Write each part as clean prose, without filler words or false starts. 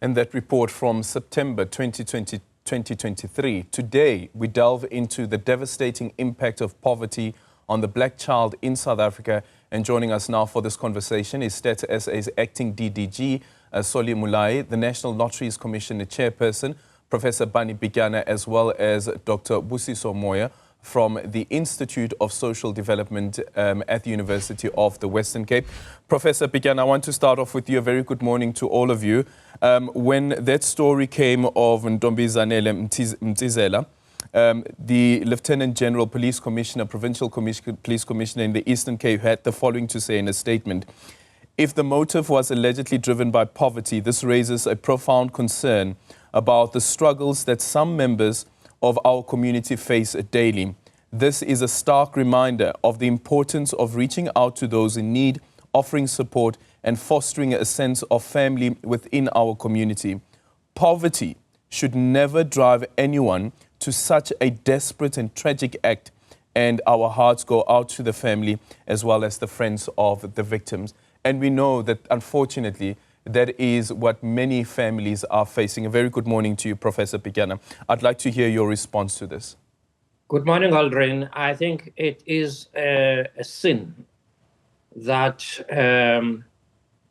And that report from September 2023. Today, we delve into the devastating impact of poverty on the black child in South Africa. And joining us now for this conversation is Stats SA's acting DDG, Soli Mulai, the National Lotteries Commission chairperson, Professor Barney Pityana, as well as Dr. Busiso Moya from the Institute of Social Development at the University of the Western Cape. Professor Pityana, I want to start off with you. A very good morning to all of you. When that story came of Ntombizanele Mtizela, the Lieutenant General Police Commissioner, Provincial Police Commissioner in the Eastern Cape had the following to say in a statement. If the motive was allegedly driven by poverty, this raises a profound concern about the struggles that some members of our community face daily. This is a stark reminder of the importance of reaching out to those in need, offering support and fostering a sense of family within our community. Poverty should never drive anyone to such a desperate and tragic act, and our hearts go out to the family as well as the friends of the victims. And we know that, unfortunately, that is what many families are facing. A very good morning to you, Professor Pityana. I'd like to hear your response to this. Good morning, Aldrin. I think it is a sin that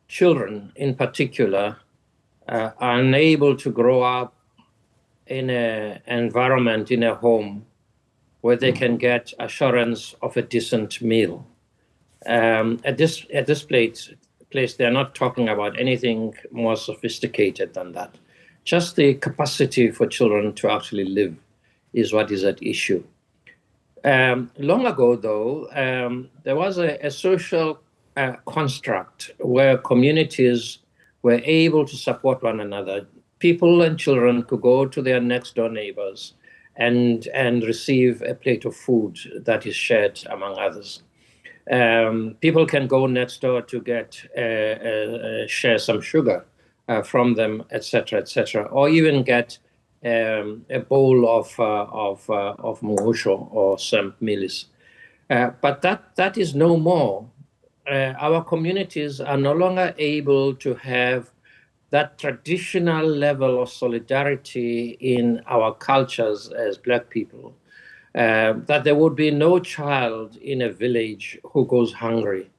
children, in particular, are unable to grow up in an environment, in a home, where they can get assurance of a decent meal. At this place, they're not talking about anything more sophisticated than that. Just the capacity for children to actually live is what is at issue. Long ago, though, there was a social construct where communities were able to support one another. People and children could go to their next door neighbors and receive a plate of food that is shared among others. People can go next door to get share some sugar from them, etc., or even get a bowl of mungusho or some mealies. But that is no more. Our communities are no longer able to have that traditional level of solidarity in our cultures as Black people. That there would be no child in a village who goes hungry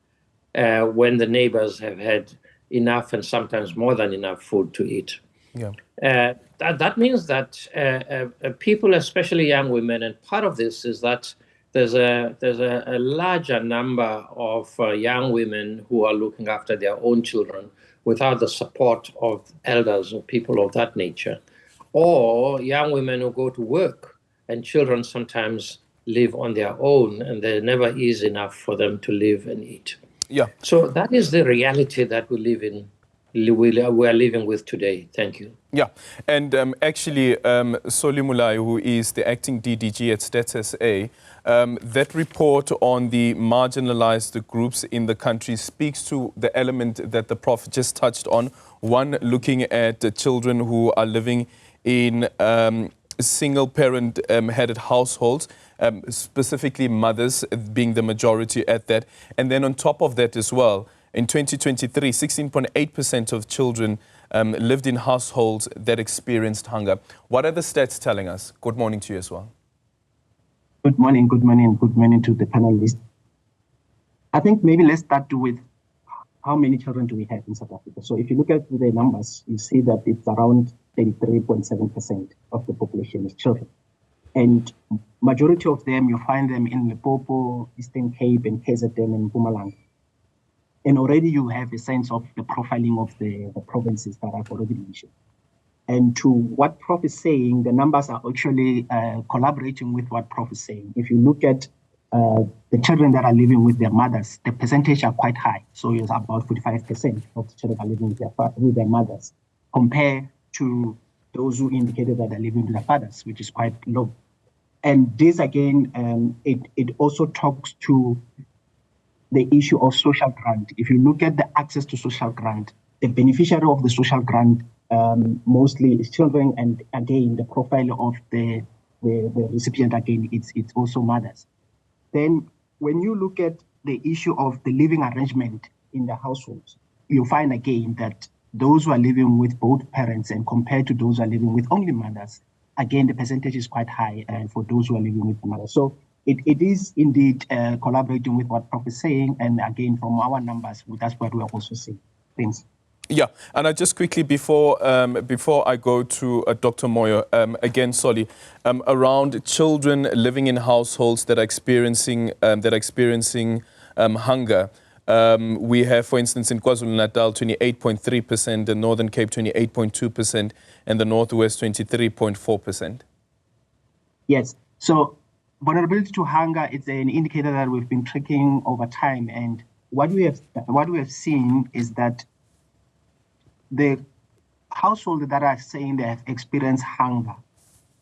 when the neighbors have had enough and sometimes more than enough food to eat. Yeah. That means that people, especially young women, and part of this is that there's a larger number of young women who are looking after their own children without the support of elders or people of that nature, or young women who go to work and children sometimes live on their own, and there never is enough for them to live and eat. Yeah. So that is the reality that we live in. We are living with today. Thank you. Yeah, and actually, Soli Mulai, who is the acting DDG at Stats SA, that report on the marginalized groups in the country speaks to the element that the Prof just touched on. One, looking at the children who are living in single-parent headed households, specifically mothers being the majority at that. And then on top of that as well, in 2023, 16.8% of children lived in households that experienced hunger. What are the stats telling us? Good morning to you as well. Good morning to the panelists. I think maybe let's start with how many children do we have in South Africa. So if you look at the numbers, you see that it's around 33.7% of the population is children. And majority of them, you find them in Limpopo, Eastern Cape, and KZN and Mpumalanga. And already you have a sense of the profiling of the provinces that I've already mentioned. And to what Prof is saying, the numbers are actually collaborating with what Prof is saying. If you look at the children that are living with their mothers, the percentage are quite high. So it's about 45% of the children are living with their mothers, compared to those who indicated that they're living with their fathers, which is quite low. And this again, it also talks to the issue of social grant. If you look at the access to social grant, the beneficiary of the social grant mostly is children, and again, the profile of the recipient, again, it's also mothers. Then when you look at the issue of the living arrangement in the households, you find again that those who are living with both parents and compared to those who are living with only mothers, again, the percentage is quite high for those who are living with mothers. So it is indeed collaborating with what Prof is saying. And again, from our numbers, that's what we are also seeing. Thanks. Yeah, and I just quickly, before I go to Dr. Moyo, again, Solly, around children living in households that are experiencing hunger. We have, for instance, in KwaZulu-Natal, 28.3%, the Northern Cape, 28.2%, and the Northwest, 23.4%. Yes. So vulnerability to hunger is an indicator that we've been tracking over time, and what we have seen is that the households that are saying they have experienced hunger,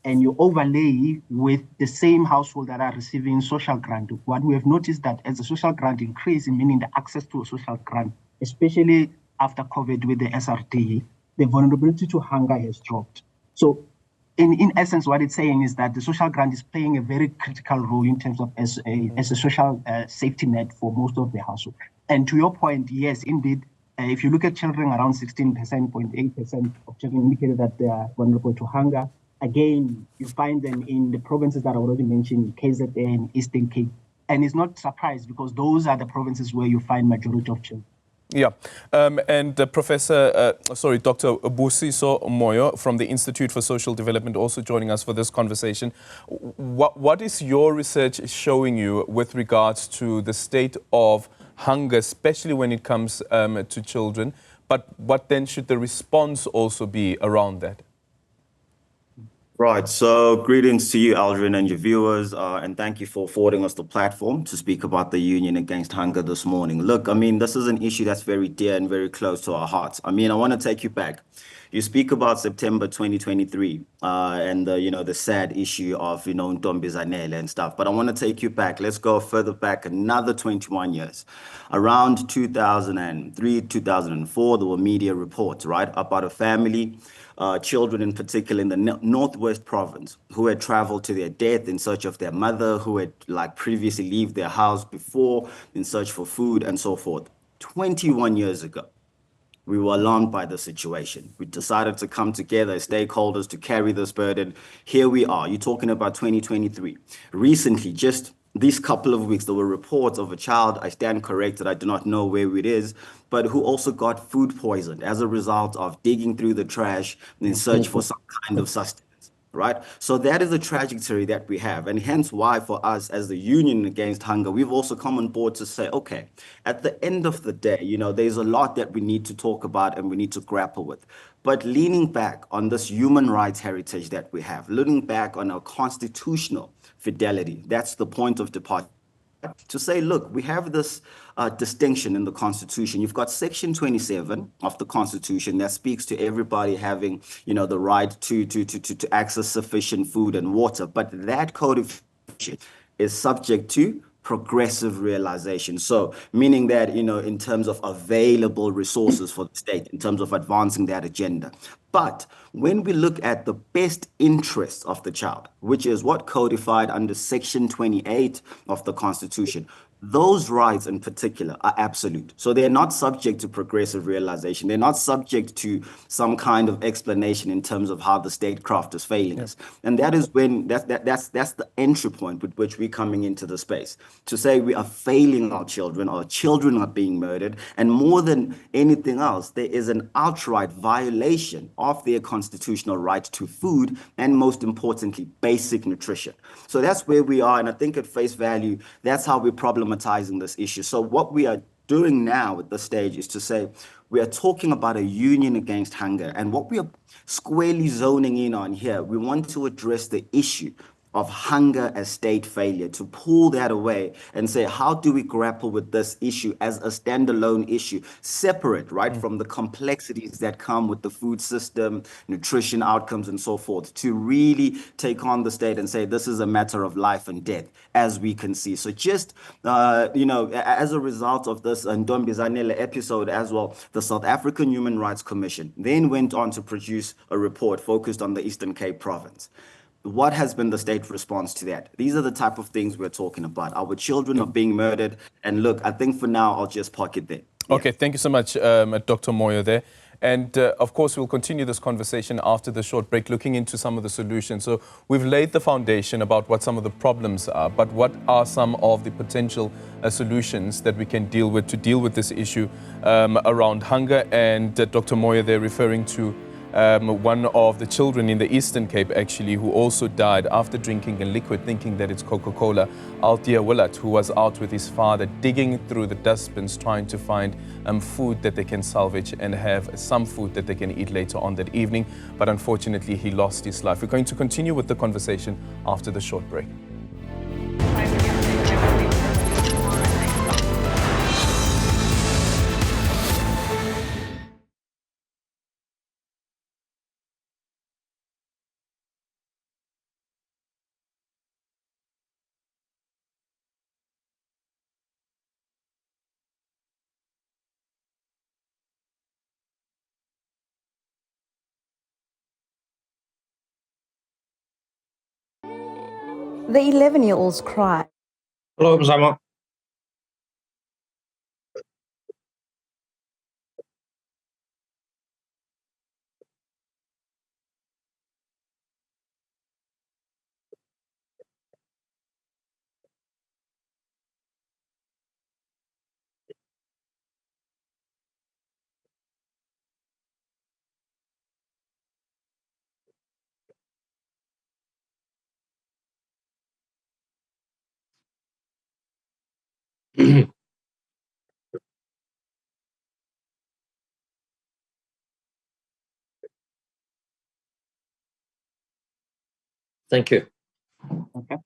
and you overlay with the same household that are receiving social grant, what we have noticed that as the social grant increase, meaning the access to a social grant, especially after COVID with the SRD, the vulnerability to hunger has dropped. So in essence, what it's saying is that the social grant is playing a very critical role in terms of as a social safety net for most of the households. And to your point, yes, indeed, if you look at children, around 16%, 0.8% of children indicated that they are vulnerable to hunger. Again, you find them in the provinces that I already mentioned, KZN, Eastern Cape. And it's not surprised because those are the provinces where you find majority of children. Yeah, and Dr. Busiso Moyo from the Institute for Social Development also joining us for this conversation. What is your research showing you with regards to the state of hunger, especially when it comes to children, but what then should the response also be around that? Right, so greetings to you, Aldrin, and your viewers, and thank you for affording us the platform to speak about the Union Against Hunger this morning. Look, I mean, this is an issue that's very dear and very close to our hearts. I mean, I want to take you back. You speak about September 2023 and the sad issue of Ntombi Zanele and stuff. But I want to take you back. Let's go further back another 21 years. Around 2003, 2004, there were media reports, right, about a family, children in particular in the Northwest province, who had traveled to their death in search of their mother, who had previously left their house before in search for food and so forth. 21 years ago. We were alarmed by the situation. We decided to come together as stakeholders to carry this burden. Here we are. You're talking about 2023. Recently, just these couple of weeks, there were reports of a child, I stand corrected, I do not know where it is, but who also got food poisoned as a result of digging through the trash in search for some kind of sustenance. Right? So that is the trajectory that we have. And hence why for us as the Union Against Hunger, we've also come on board to say, okay, at the end of the day, there's a lot that we need to talk about and we need to grapple with. But leaning back on this human rights heritage that we have, leaning back on our constitutional fidelity, that's the point of departure. To say, look, we have this distinction in the Constitution. You've got Section 27 of the Constitution that speaks to everybody having, the right to access sufficient food and water. But that codification is subject to progressive realization. So meaning that, in terms of available resources for the state, in terms of advancing that agenda. But when we look at the best interests of the child, which is what codified under Section 28 of the Constitution, those rights in particular are absolute. So they're not subject to progressive realization. They're not subject to some kind of explanation in terms of how the statecraft is failing us. And that is when that's the entry point with which we're coming into the space to say we are failing our children are being murdered. And more than anything else, there is an outright violation of their constitutional right to food and, most importantly, basic nutrition. So that's where we are. And I think at face value, that's how we're problematizing this issue. So what we are doing now at this stage is to say we are talking about a union against hunger. And what we are squarely zoning in on here, we want to address the issue of hunger as state failure, to pull that away and say, how do we grapple with this issue as a standalone issue, separate, right, from the complexities that come with the food system, nutrition outcomes, and so forth, to really take on the state and say, this is a matter of life and death, as we can see. So just, as a result of this Ntombi Zanele episode as well, the South African Human Rights Commission then went on to produce a report focused on the Eastern Cape province. What has been the state response to that? These are the type of things we're talking about. Our children are being murdered. And look, I think for now, I'll just park it there. Okay, thank you so much, Dr. Moyo there. And of course, we'll continue this conversation after the short break, looking into some of the solutions. So we've laid the foundation about what some of the problems are, but what are some of the potential solutions that we can deal with to deal with this issue around hunger? And Dr. Moyo, they're referring to one of the children in the Eastern Cape, actually, who also died after drinking a liquid, thinking that it's Coca-Cola. Althea Willard, who was out with his father, digging through the dustbins, trying to find food that they can salvage and have some food that they can eat later on that evening. But unfortunately, he lost his life. We're going to continue with the conversation after the short break. The 11-year-old's cry. Hello, Mzamo. Thank you. Okay.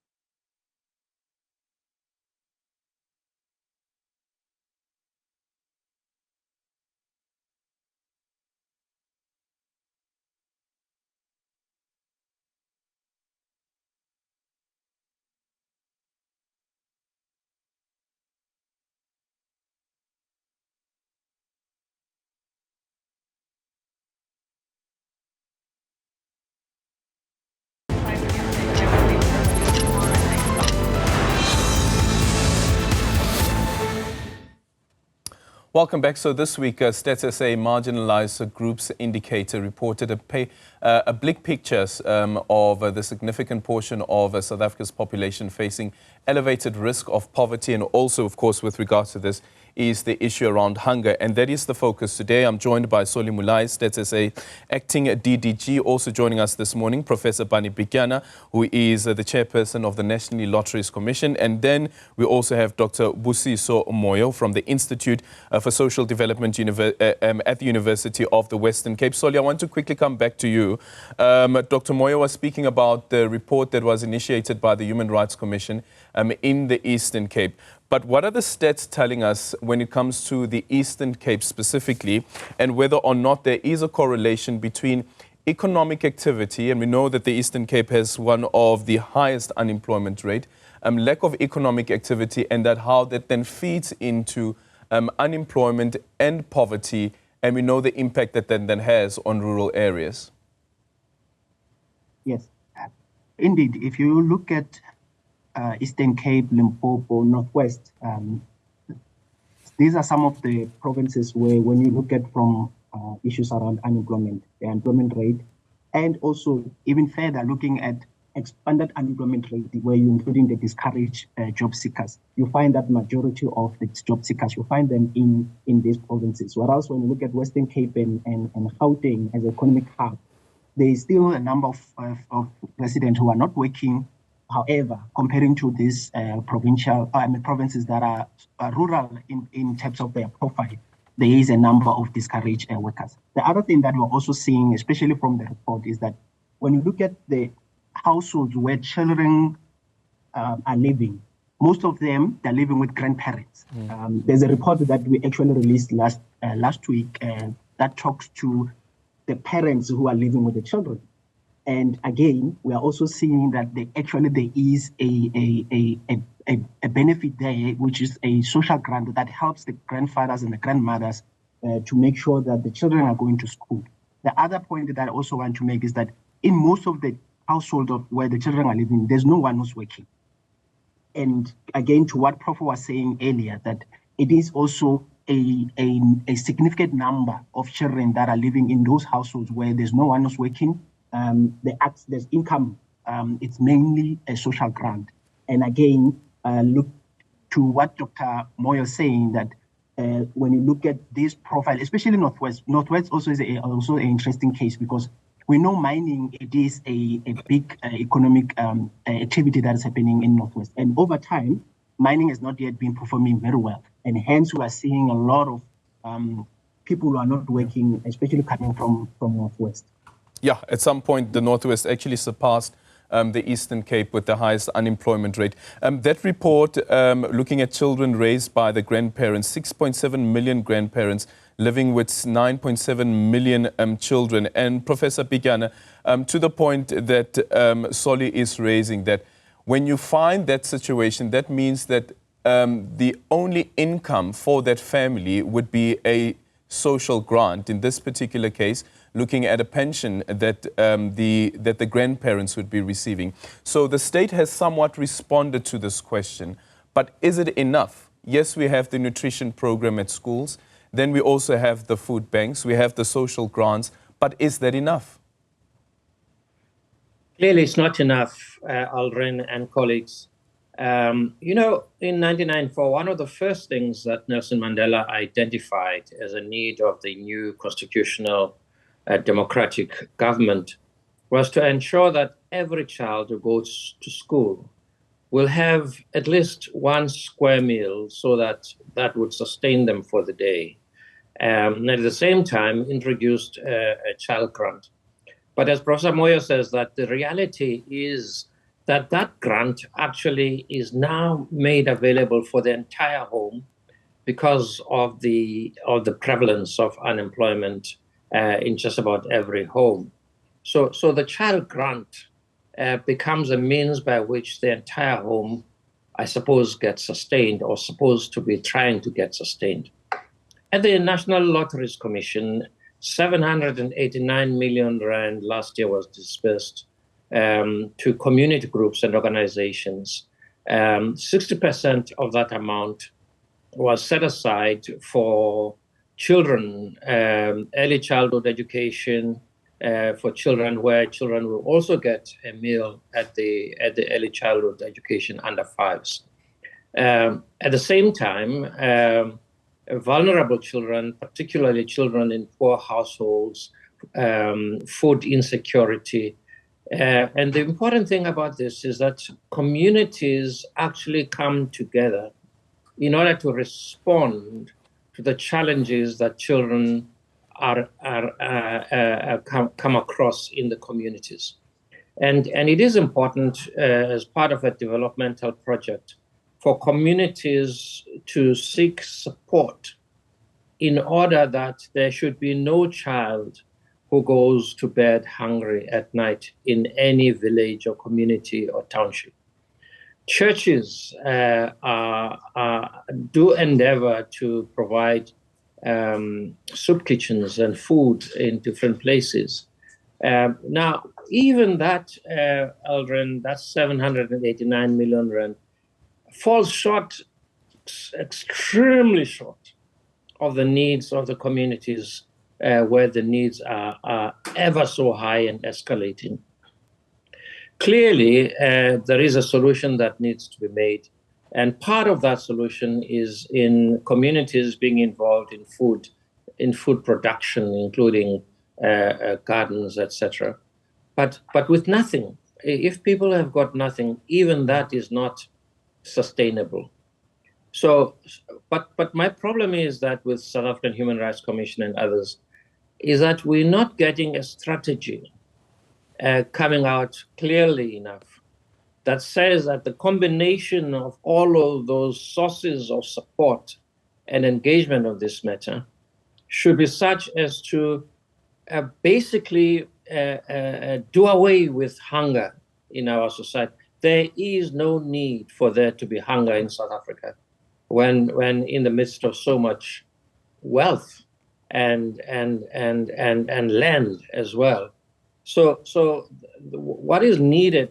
Welcome back. So this week, Stats SA Marginalised Groups Indicator reported a bleak picture of the significant portion of South Africa's population facing elevated risk of poverty, and also, of course, with regards to this, is the issue around hunger. And that is the focus today. I'm joined by Solly Mulai, Stats SA Acting DDG. Also joining us this morning, Professor Barney Pityana, who is the chairperson of the National Lotteries Commission. And then we also have Dr. Busiso Moyo from the Institute for Social Development at the University of the Western Cape. Solly, I want to quickly come back to you. Dr. Moyo was speaking about the report that was initiated by the Human Rights Commission in the Eastern Cape. But what are the stats telling us when it comes to the Eastern Cape specifically, and whether or not there is a correlation between economic activity, and we know that the Eastern Cape has one of the highest unemployment rate, lack of economic activity, and that how that then feeds into unemployment and poverty, and we know the impact that then has on rural areas? Yes, indeed. If you look at Eastern Cape, Limpopo, Northwest, these are some of the provinces where, when you look at from issues around unemployment, the employment rate, and also even further looking at expanded unemployment rate, where you're including the discouraged job seekers, you find that majority of the job seekers, you find them in these provinces. Whereas when you look at Western Cape and Gauteng as an economic hub, there is still a number of residents who are not working. However, comparing to these provinces that are rural in terms of their profile, there is a number of discouraged workers. The other thing that we're also seeing, especially from the report, is that when you look at the households where children are living, most of them, they're living with grandparents. There's a report that we actually released last week that talks to the parents who are living with the children. And again, we are also seeing that there is a benefit there, which is a social grant that helps the grandfathers and the grandmothers to make sure that the children are going to school. The other point that I also want to make is that in most of the households where the children are living, there's no one who's working. And again, to what Prof was saying earlier, that it is also a significant number of children that are living in those households where there's no one who's working. There's income. It's mainly a social grant. And again, look to what Dr. Moyo is saying, that when you look at this profile, especially Northwest also is also an interesting case, because we know mining, it is a big economic activity that is happening in Northwest. And over time, mining has not yet been performing very well. And hence we are seeing a lot of people who are not working, especially coming from Northwest. Yeah, at some point, the Northwest actually surpassed the Eastern Cape with the highest unemployment rate. That report, looking at children raised by the grandparents, 6.7 million grandparents living with 9.7 million children. And Professor Pityana, to the point that Solly is raising, that when you find that situation, that means that the only income for that family would be a social grant. In this particular case, looking at a pension that the grandparents would be receiving. So the state has somewhat responded to this question, but is it enough? Yes, we have the nutrition program at schools. Then we also have the food banks. We have the social grants. But is that enough? Clearly, it's not enough, Aldrin and colleagues. You know, in 1994, one of the first things that Nelson Mandela identified as a need of the new constitutional democratic government was to ensure that every child who goes to school will have at least one square meal, so that would sustain them for the day. And at the same time, introduced a child grant. But as Professor Moyo says, that the reality is that that grant actually is now made available for the entire home because of the prevalence of unemployment in just about every home. So the child grant becomes a means by which the entire home, I suppose, gets sustained, or supposed to be trying to get sustained. At the National Lotteries Commission, 789 million rand last year was dispersed to community groups and organizations. 60% of that amount was set aside for children, early childhood education, for children, where children will also get a meal at the early childhood education under fives. At the same time, vulnerable children, particularly children in poor households, food insecurity. And the important thing about this is that communities actually come together in order to respond to the challenges that children come across in the communities. And it is important as part of a developmental project for communities to seek support in order that there should be no child who goes to bed hungry at night in any village or community or township. Churches do endeavor to provide soup kitchens and food in different places. Now, even that, Aldrin, that's 789 million rand, falls short, extremely short, of the needs of the communities where the needs are ever so high and escalating. Clearly, there is a solution that needs to be made. And part of that solution is in communities being involved in food production, including gardens, etc. But with nothing, if people have got nothing, even that is not sustainable. So, but my problem is that with South African Human Rights Commission and others, is that we're not getting a strategy coming out clearly enough that says that the combination of all of those sources of support and engagement of this matter should be such as to basically do away with hunger in our society. There is no need for there to be hunger in South Africa when in the midst of so much wealth and land as well. So what is needed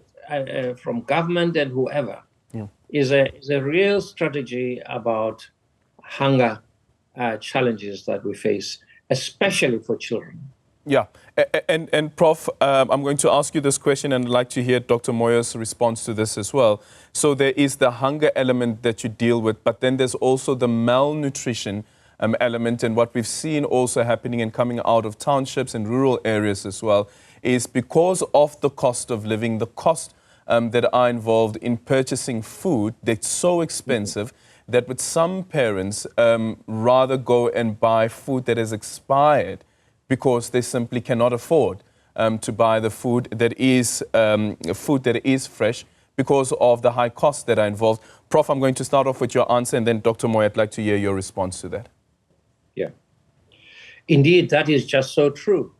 from government and whoever is a real strategy about hunger challenges that we face, especially for children. Yeah, and Prof, I'm going to ask you this question and I'd like to hear Dr. Moyo's response to this as well. So there is the hunger element that you deal with, but then there's also the malnutrition element, and what we've seen also happening and coming out of townships and rural areas as well is because of the cost of living, the cost that are involved in purchasing food, that's so expensive that with some parents rather go and buy food that has expired because they simply cannot afford to buy the food that is fresh because of the high costs that are involved. Prof, I'm going to start off with your answer, and then Dr. Moyo, I'd like to hear your response to that. Yeah, indeed, that is just so true.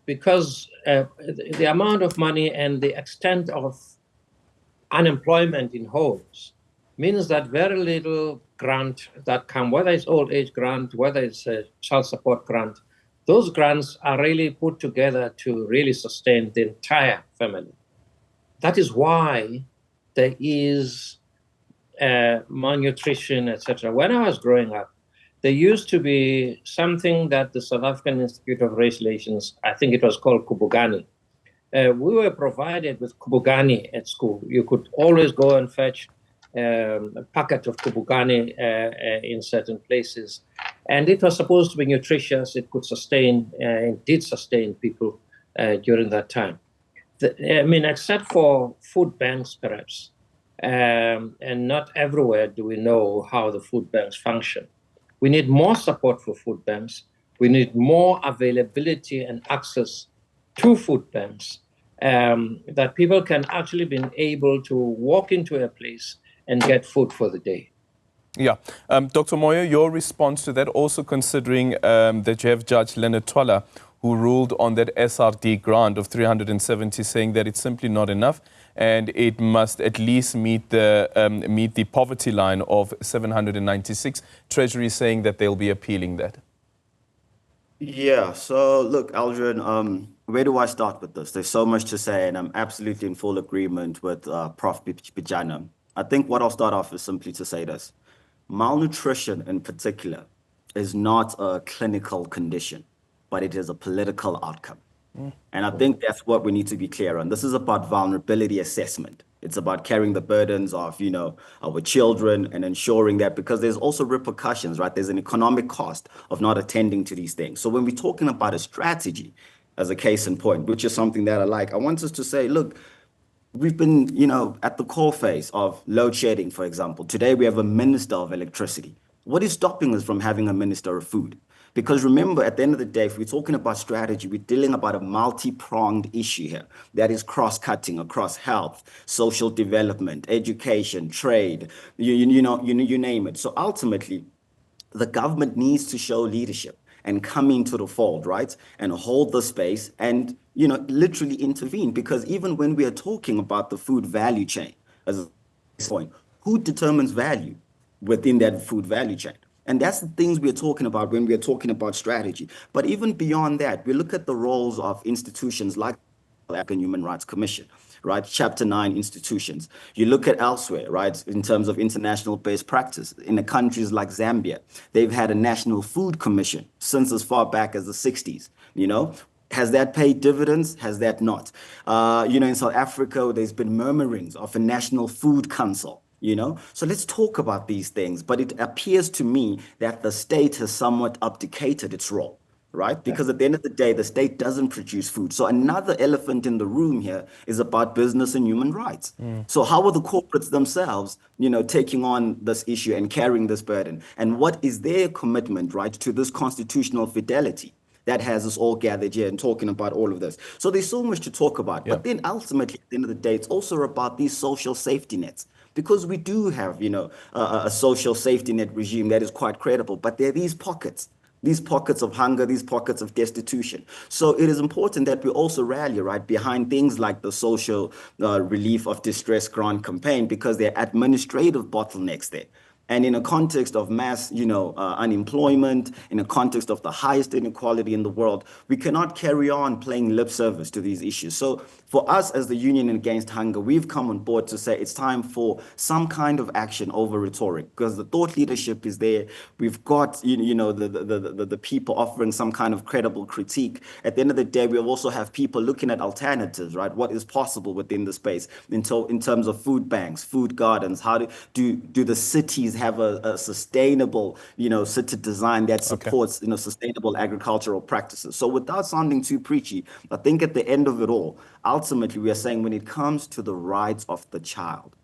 Because the amount of money and the extent of unemployment in homes means that very little grant that come, whether it's old age grant, whether it's a child support grant, those grants are really put together to really sustain the entire family. That is why there is malnutrition, etc. When I was growing up, there used to be something that the South African Institute of Race Relations, I think it was called Kubugani. We were provided with Kubugani at school. You could always go and fetch a packet of Kubugani in certain places. And it was supposed to be nutritious. It could sustain, it did sustain people during that time. Except for food banks, perhaps, and not everywhere do we know how the food banks function. We need more support for food banks. We need more availability and access to food banks, that people can actually be able to walk into a place and get food for the day. Yeah. Dr. Moyo, your response to that, also considering that you have Judge Leonard Twala, who ruled on that SRD grant of 370, saying that it's simply not enough and it must at least meet the poverty line of 796. Treasury saying that they'll be appealing that. Yeah, so look, Aldrin, where do I start with this? There's so much to say, and I'm absolutely in full agreement with Prof. Pityana. I think what I'll start off is simply to say this. Malnutrition in particular is not a clinical condition, but it is a political outcome. And I think that's what we need to be clear on. This is about vulnerability assessment. It's about carrying the burdens of, our children and ensuring that, because there's also repercussions, right? There's an economic cost of not attending to these things. So when we're talking about a strategy as a case in point, which is something that I want us to say, look, we've been, at the core phase of load shedding, for example. Today we have a minister of electricity. What is stopping us from having a minister of food? Because remember, at the end of the day, if we're talking about strategy, we're dealing about a multi-pronged issue here that is cross-cutting across health, social development, education, trade, you name it. So ultimately, the government needs to show leadership and come into the fold, right? And hold the space and, literally intervene. Because even when we are talking about the food value chain, as a point, who determines value within that food value chain? And that's the things we're talking about when we're talking about strategy. But even beyond that, we look at the roles of institutions like the African Human Rights Commission, right? Chapter 9 institutions. You look at elsewhere, right? In terms of international best practice, in the countries like Zambia, they've had a National Food Commission since as far back as the 60s, Has that paid dividends? Has that not? In South Africa, there's been murmurings of a National Food Council. So let's talk about these things. But it appears to me that the state has somewhat abdicated its role, right? Because at the end of the day, the state doesn't produce food. So another elephant in the room here is about business and human rights. So how are the corporates themselves, taking on this issue and carrying this burden? And what is their commitment, right, to this constitutional fidelity that has us all gathered here and talking about all of this? So there's so much to talk about. Yeah. But then ultimately, at the end of the day, it's also about these social safety nets. Because we do have, a social safety net regime that is quite credible, but there are these pockets of hunger, these pockets of destitution. So it is important that we also rally, right, behind things like the social relief of distress grant campaign, because there are administrative bottlenecks there. And in a context of mass, unemployment, in a context of the highest inequality in the world, we cannot carry on playing lip service to these issues. So for us as the Union Against Hunger, we've come on board to say it's time for some kind of action over rhetoric, because the thought leadership is there. We've got, the people offering some kind of credible critique. At the end of the day, we also have people looking at alternatives, right? What is possible within the space in terms of food banks, food gardens? How do the cities have a sustainable, city design that supports, sustainable agricultural practices? So without sounding too preachy, I think at the end of it all, ultimately, we are saying when it comes to the rights of the child,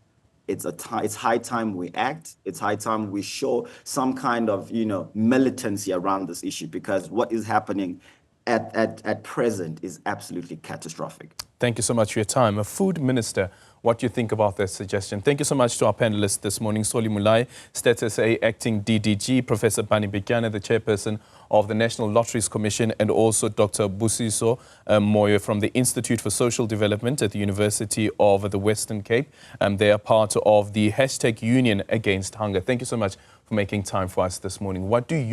it's high time we act. It's high time we show some kind of, militancy around this issue, because what is happening at present is absolutely catastrophic. Thank you so much for your time. A food minister, what do you think about that suggestion? Thank you so much to our panelists this morning, Soli Mulai, Stats SA Acting DDG, Professor Barney Pityana, the chairperson of the National Lotteries Commission, and also Dr. Busiso Moyo from the Institute for Social Development at the University of the Western Cape. They are part of the #Union Against Hunger. Thank you so much for making time for us this morning. What do you